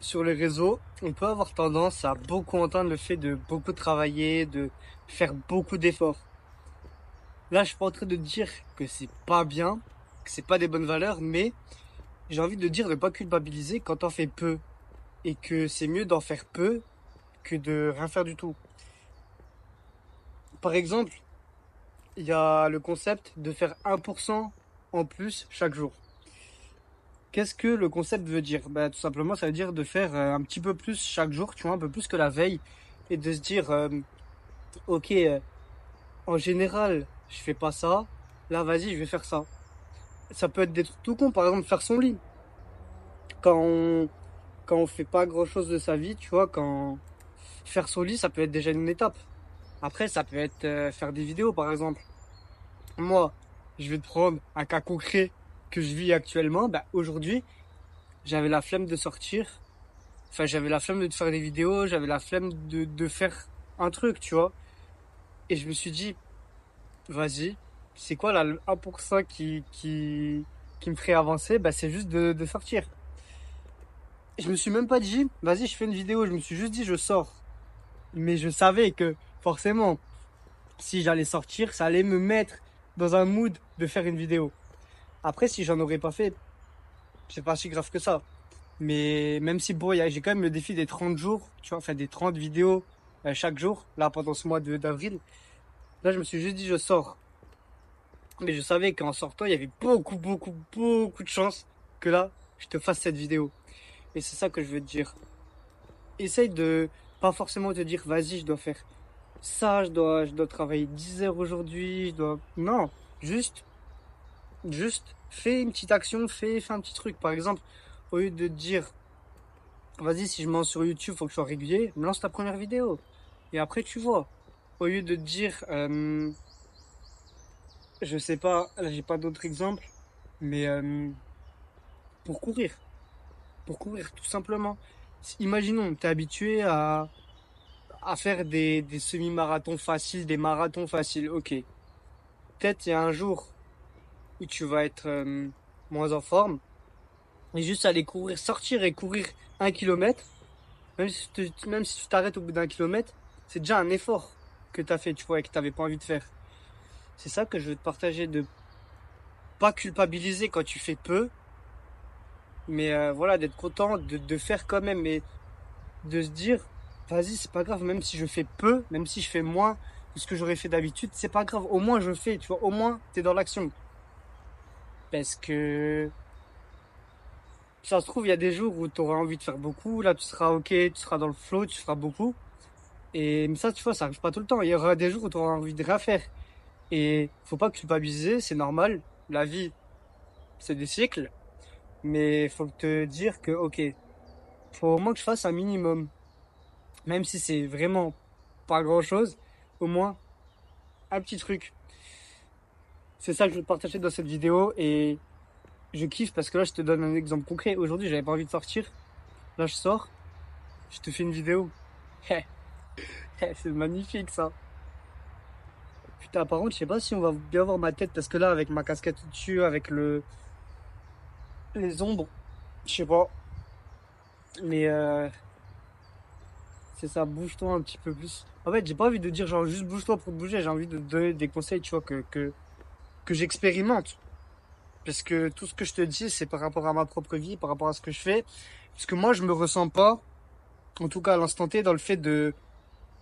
Sur les réseaux, on peut avoir tendance à beaucoup entendre le fait de beaucoup travailler, de faire beaucoup d'efforts. Là, je suis pas en train de dire que c'est pas bien, que c'est pas des bonnes valeurs, mais j'ai envie de dire de pas culpabiliser quand on fait peu et que c'est mieux d'en faire peu que de rien faire du tout. Par exemple, il y a le concept de faire 1% en plus chaque jour. Qu'est-ce que le concept veut dire? Bah, tout simplement, ça veut dire de faire un petit peu plus chaque jour, tu vois, un peu plus que la veille, et de se dire, ok, en général, je fais pas ça. Là, vas-y, je vais faire ça. Ça peut être des trucs tout cons, par exemple, faire son lit. Quand on, quand on fait pas grand-chose de sa vie, tu vois, quand faire son lit, ça peut être déjà une étape. Après, ça peut être faire des vidéos, par exemple. Moi, je vais te prendre un cas concret que je vis actuellement. Bah, aujourd'hui, j'avais la flemme de sortir. Enfin, j'avais la flemme de faire des vidéos, j'avais la flemme de faire un truc, tu vois. Et je me suis dit, vas-y, c'est quoi là le 1% qui me ferait avancer? Bah, c'est juste de sortir. Je me suis même pas dit, vas-y, je fais une vidéo. Je me suis juste dit, je sors. Mais je savais que forcément, si j'allais sortir, ça allait me mettre dans un mood de faire une vidéo. Après, si j'en aurais pas fait, c'est pas si grave que ça. Mais même si, bon, j'ai quand même le défi des 30 jours, tu vois, enfin des 30 vidéos chaque jour, là, pendant ce mois d'avril. Là, je me suis juste dit, je sors. Mais je savais qu'en sortant, il y avait beaucoup, beaucoup, beaucoup de chances que là, je te fasse cette vidéo. Et c'est ça que je veux te dire. Essaye de pas forcément te dire, vas-y, je dois faire ça, je dois travailler 10 heures aujourd'hui, je dois. Non, juste, fais une petite action, fais un petit truc. Par exemple, au lieu de te dire, vas-y, si je monte sur YouTube, faut que je sois régulier, lance ta première vidéo. Et après, tu vois. Au lieu de te dire, je sais pas, là, j'ai pas d'autres exemples, mais pour courir. Pour courir, tout simplement. Imaginons, tu es habitué à faire des semi-marathons faciles, des marathons faciles. Ok. Peut-être il y a un jour où tu vas être moins en forme. Et juste aller courir, sortir et courir 1 kilomètre, même si tu t'arrêtes au bout d'1 kilomètre, c'est déjà un effort que tu as fait, tu vois, et que tu n'avais pas envie de faire. C'est ça que je veux te partager, de pas culpabiliser quand tu fais peu, mais voilà, d'être content de faire quand même, mais de se dire, vas-y, c'est pas grave, même si je fais peu, même si je fais moins que ce que j'aurais fait d'habitude, c'est pas grave, au moins je fais, tu vois, au moins t'es dans l'action. Parce que ça se trouve, il y a des jours où tu auras envie de faire beaucoup, là tu seras ok, tu seras dans le flow, tu feras beaucoup. Et mais ça, tu vois, ça arrive pas tout le temps. Il y aura des jours où tu auras envie de rien faire. Et faut pas culpabiliser, c'est normal. La vie, c'est des cycles. Mais faut te dire que, ok, faut au moins que je fasse un minimum. Même si c'est vraiment pas grand chose, au moins un petit truc. C'est ça que je veux te partager dans cette vidéo et je kiffe parce que là, je te donne un exemple concret. Aujourd'hui, j'avais pas envie de sortir. Là, je sors, je te fais une vidéo. C'est magnifique ça. Putain, par contre, je sais pas si on va bien voir ma tête parce que là, avec ma casquette dessus, avec les ombres, je sais pas. Mais c'est ça, bouge-toi un petit peu plus. En fait, j'ai pas envie de dire genre juste bouge-toi pour te bouger. J'ai envie de te donner des conseils, tu vois, que j'expérimente. Parce que tout ce que je te dis, c'est par rapport à ma propre vie, par rapport à ce que je fais. Parce que moi, je me ressens pas, en tout cas à l'instant T, dans le fait de,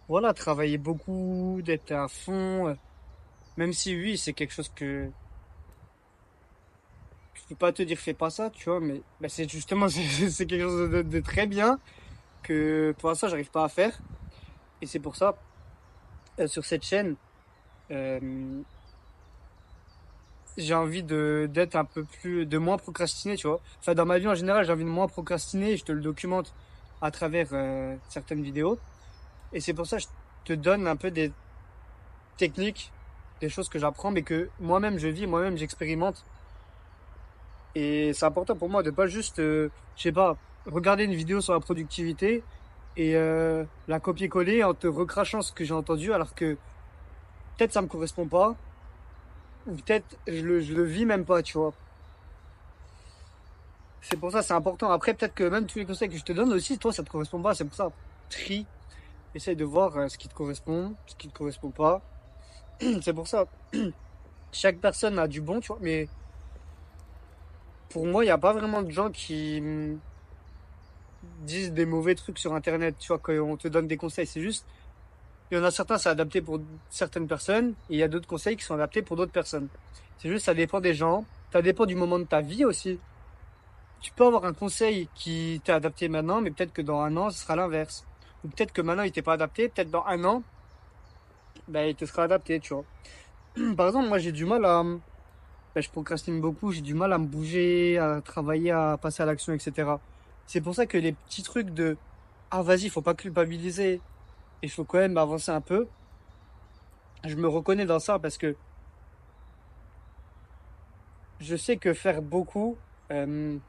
voilà, travailler beaucoup, d'être à fond. Même si oui, c'est quelque chose que je peux pas te dire fais pas ça, tu vois, mais bah, c'est justement, c'est quelque chose de très bien que pour l'instant, j'arrive pas à faire. Et c'est pour ça, sur cette chaîne, euh, j'ai envie d'être un peu plus, de moins procrastiner, tu vois. Enfin, dans ma vie en général, j'ai envie de moins procrastiner et je te le documente à travers certaines vidéos. Et c'est pour ça que je te donne un peu des techniques, des choses que j'apprends, mais que moi-même je vis, moi-même j'expérimente. Et c'est important pour moi de pas juste, je sais pas, regarder une vidéo sur la productivité et la copier-coller en te recrachant ce que j'ai entendu, alors que peut-être ça me correspond pas, ou peut-être je le vis même pas, tu vois. C'est pour ça, c'est important. Après, peut-être que même tous les conseils que je te donne aussi, toi, ça te correspond pas. C'est pour ça, trie, essaye de voir ce qui te correspond, ce qui te correspond pas. C'est pour ça, chaque personne a du bon, tu vois. Mais pour moi, il n'y a pas vraiment de gens qui disent des mauvais trucs sur Internet, tu vois, quand on te donne des conseils. C'est juste, il y en a certains, c'est adapté pour certaines personnes, et il y a d'autres conseils qui sont adaptés pour d'autres personnes. C'est juste, ça dépend des gens, ça dépend du moment de ta vie aussi. Tu peux avoir un conseil qui t'est adapté maintenant, mais peut-être que dans un an, ce sera l'inverse. Ou peut-être que maintenant, il t'est pas adapté, peut-être dans un an, ben, il te sera adapté, tu vois. Par exemple, moi, j'ai du mal à, ben, je procrastine beaucoup, j'ai du mal à me bouger, à travailler, à passer à l'action, etc. C'est pour ça que les petits trucs de, ah, vas-y, faut pas culpabiliser, et il faut quand même avancer un peu. Je me reconnais dans ça parce que je sais que faire beaucoup, ben,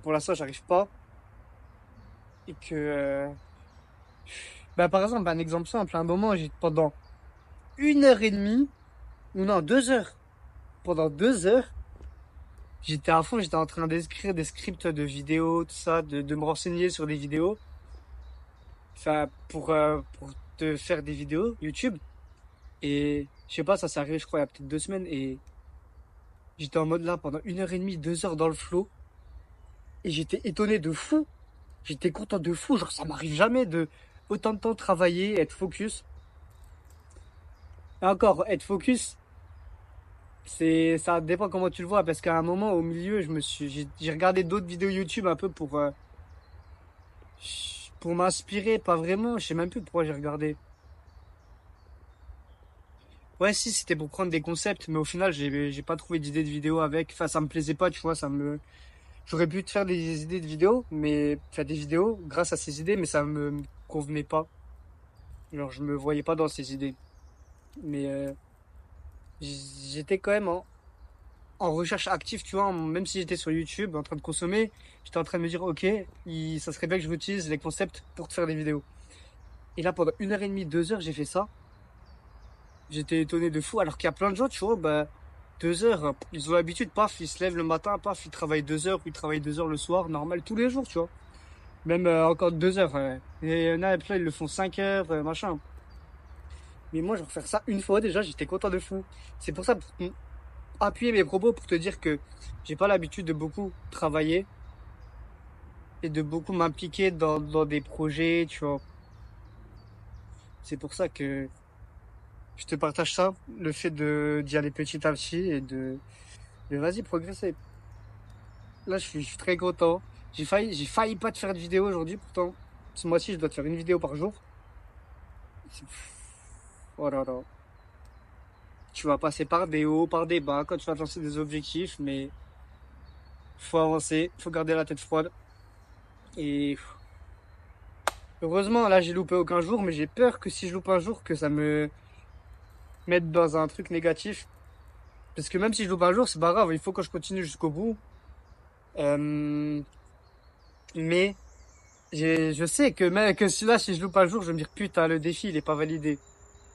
pour l'instant, j'arrive pas. Et que, ben, par exemple, un exemple simple, à un moment, j'ai pendant 1 heure et demie, ou non, 2 heures. Pendant 2 heures, j'étais à fond, j'étais en train d'écrire des scripts de vidéos, tout ça, de me renseigner sur des vidéos. Enfin, pour te faire des vidéos YouTube. Et je sais pas, ça s'est arrivé, je crois, il y a peut-être 2 semaines. Et j'étais en mode là pendant 1 heure et demie, 2 heures dans le flow. Et j'étais étonné de fou. J'étais content de fou. Genre, ça m'arrive jamais de autant de temps travailler, être focus. Et encore, être focus, ça dépend comment tu le vois. Parce qu'à un moment, au milieu, j'ai regardé d'autres vidéos YouTube un peu pour m'inspirer. Pas vraiment. Je sais même plus pourquoi j'ai regardé. Ouais, si, c'était pour prendre des concepts. Mais au final, j'ai pas trouvé d'idée de vidéo avec. Enfin, ça me plaisait pas, tu vois. J'aurais pu te faire des idées de vidéos, mais faire des vidéos grâce à ces idées, mais ça me convenait pas. Genre, je me voyais pas dans ces idées. Mais j'étais quand même en recherche active, tu vois, même si j'étais sur YouTube en train de consommer, j'étais en train de me dire, ok, ça serait bien que je utilise les concepts pour te faire des vidéos. Et là, pendant 1 heure et demie, 2 heures, j'ai fait ça. J'étais étonné de fou, alors qu'il y a plein de gens, tu vois, bah, 2 heures, ils ont l'habitude, paf, ils se lèvent le matin, paf, ils travaillent 2 heures, puis ils travaillent 2 heures le soir, normal, tous les jours, tu vois. Même encore 2 heures. Ouais. Et il y en a, plein, ils le font 5 heures, machin. Mais moi, genre, faire ça une fois déjà, j'étais content de fou. C'est pour ça, pour appuyer mes propos, pour te dire que j'ai pas l'habitude de beaucoup travailler et de beaucoup m'impliquer dans des projets, tu vois. C'est pour ça que je te partage ça, le fait d'y aller petit à petit et de vas-y, progresser. Là, je suis très content. J'ai failli pas te faire de vidéo aujourd'hui, pourtant. Ce mois-ci, je dois te faire une vidéo par jour. C'est- Oh là là. Tu vas passer par des hauts, par des bas, quand tu vas te lancer des objectifs, mais faut avancer, faut garder la tête froide. Et heureusement, là, j'ai loupé aucun jour, mais j'ai peur que si je loupe un jour, que ça me mette dans un truc négatif. Parce que même si je loupe un jour, c'est pas grave, il faut que je continue jusqu'au bout. Euh, mais je sais que même que si je loupe un jour, je vais me dire putain, le défi, il est pas validé.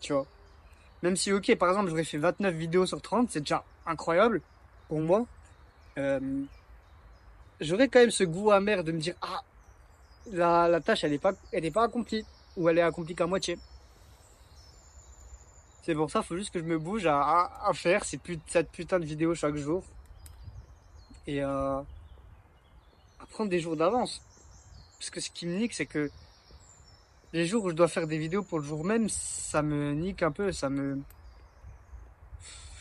Tu vois. Même si, ok, par exemple, j'aurais fait 29 vidéos sur 30, c'est déjà incroyable pour moi. Euh, J'aurais quand même ce goût amer de me dire, ah, la tâche, elle est pas accomplie. Ou elle est accomplie qu'à moitié. C'est pour ça, faut juste que je me bouge à faire cette putain de vidéo chaque jour. Et à prendre des jours d'avance. Parce que ce qui me nique, c'est que les jours où je dois faire des vidéos pour le jour même, ça me nique un peu. Je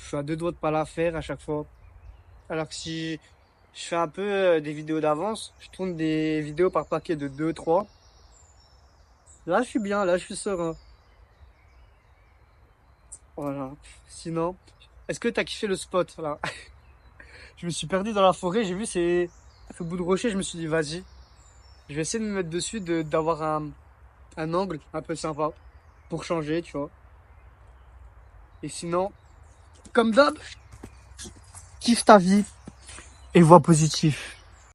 suis à 2 doigts de pas la faire à chaque fois. Alors que si je fais un peu des vidéos d'avance, je tourne des vidéos par paquet de 2 3. Là, je suis bien, là, je suis serein. Voilà. Sinon, est-ce que t'as kiffé le spot là? Je me suis perdu dans la forêt, j'ai vu ce bout de rocher, je me suis dit vas-y, je vais essayer de me mettre dessus, d'avoir un angle un peu sympa pour changer, tu vois. Et sinon, comme d'hab, kiffe ta vie et vois positif.